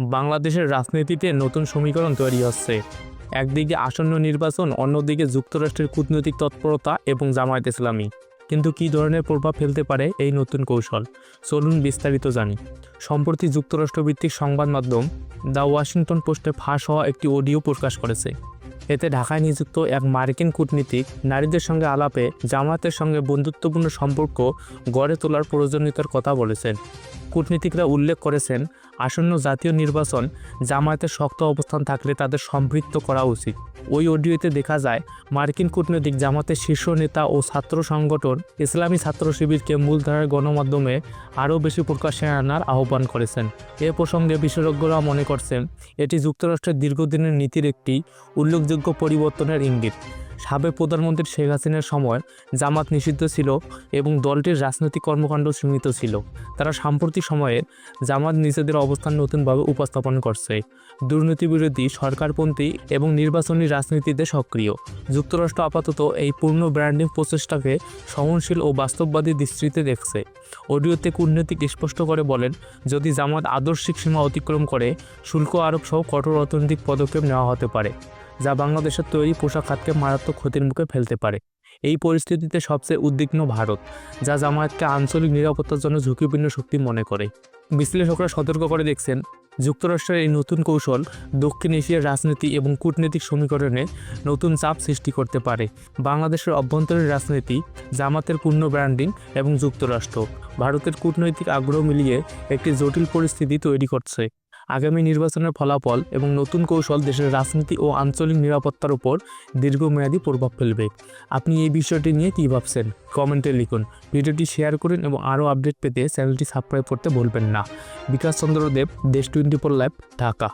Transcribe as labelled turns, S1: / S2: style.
S1: বাংলাদেশের রাজনীতিতে নতুন সমীকরণ তৈরি হচ্ছে। একদিকে আসন্ন নির্বাচন, অন্যদিকে যুক্তরাষ্ট্রের কূটনৈতিক তৎপরতা এবং জামায়াত ইসলামী। কিন্তু কী ধরনের প্রভাব ফেলতে পারে এই নতুন কৌশল? চলুন বিস্তারিত জানি। সম্প্রতি যুক্তরাষ্ট্রভিত্তিক সংবাদ মাধ্যম দ্য ওয়াশিংটন পোস্টে ফাঁস হওয়া একটি অডিও প্রকাশ করেছে। এতে ঢাকায় নিযুক্ত এক মার্কিন কূটনীতিক নারীদের সঙ্গে আলাপে জামায়াতের সঙ্গে বন্ধুত্বপূর্ণ সম্পর্ক গড়ে তোলার প্রয়োজনীয়তার কথা বলেছেন। কূটনীতিকরা উল্লেখ করেছেন, আসন্ন জাতীয় নির্বাচন জামায়াতের শক্ত অবস্থান থাকলে তাদের সম্পৃক্ত করা উচিত। ওই অডিওতে দেখা যায়, মার্কিন কূটনীতিক জামায়াতের শীর্ষ নেতা ও ছাত্র সংগঠন ইসলামী ছাত্র শিবিরকে মূলধারার গণমাধ্যমে আরও বেশি প্রকাশ্যে আনার আহ্বান করেছেন। এ প্রসঙ্গে বিশেষজ্ঞরা মনে করছেন, এটি যুক্তরাষ্ট্রের দীর্ঘদিনের নীতির একটি উল্লেখযোগ্য পরিবর্তনের ইঙ্গিত। সাবেক প্রধানমন্ত্রী শেখ হাসিনার সময় জামাত নিষিদ্ধ ছিল এবং দলটির রাজনৈতিক কর্মকাণ্ড সীমিত ছিল। তারা সাম্প্রতিক সময়ে জামাত নিজেদের অবস্থান নতুনভাবে উপস্থাপন করছে, দুর্নীতিবিরোধী, সরকারপন্থী এবং নির্বাচনী রাজনীতিতে সক্রিয়। যুক্তরাষ্ট্র আপাতত এই পূর্ণ ব্র্যান্ডিং প্রচেষ্টাকে সহনশীল ও বাস্তববাদী দৃষ্টিতে দেখছে। অডিওতে কূটনীতিক স্পষ্ট করে বলেন, যদি জামাত আদর্শিক সীমা অতিক্রম করে, শুল্ক আরোপ সহ কঠোর অর্থনৈতিক পদক্ষেপ নেওয়া হতে পারে, যা বাংলাদেশের তৈরি পোশাক খাতকে মারাত্মক ক্ষতির মুখে ফেলতে পারে। এই পরিস্থিতিতে সবচেয়ে উদ্বিগ্ন ভারত, যা জামায়াতকে আঞ্চলিক নিরাপত্তার জন্য ঝুঁকিপূর্ণ শক্তি মনে করে। বিশ্লেষকরা সতর্ক করে দেখছেন, যুক্তরাষ্ট্রের এই নতুন কৌশল দক্ষিণ এশিয়ার রাজনীতি এবং কূটনৈতিক সমীকরণে নতুন চাপ সৃষ্টি করতে পারে। বাংলাদেশের অভ্যন্তরীণ রাজনীতি, জামাতের পূর্ণ ব্র্যান্ডিং এবং যুক্তরাষ্ট্র ভারতের কূটনৈতিক আগ্রহ মিলিয়ে একটি জটিল পরিস্থিতি তৈরি করছে। আগামী নির্বাচনের ফলাফল এবং নতুন কৌশল দেশের রাজনীতি ও আঞ্চলিক নিরাপত্তার উপর দীর্ঘমেয়াদী প্রভাব ফেলবে। আপনি এই বিষয়টি নিয়ে কী ভাবছেন? কমেন্টে লিখুন। ভিডিওটি শেয়ার করুন এবং আরও আপডেট পেতে চ্যানেলটি সাবস্ক্রাইব করতে ভুলবেন না। বিকাশ চন্দ্র দেব, দেশ 24 লাইভ, ঢাকা।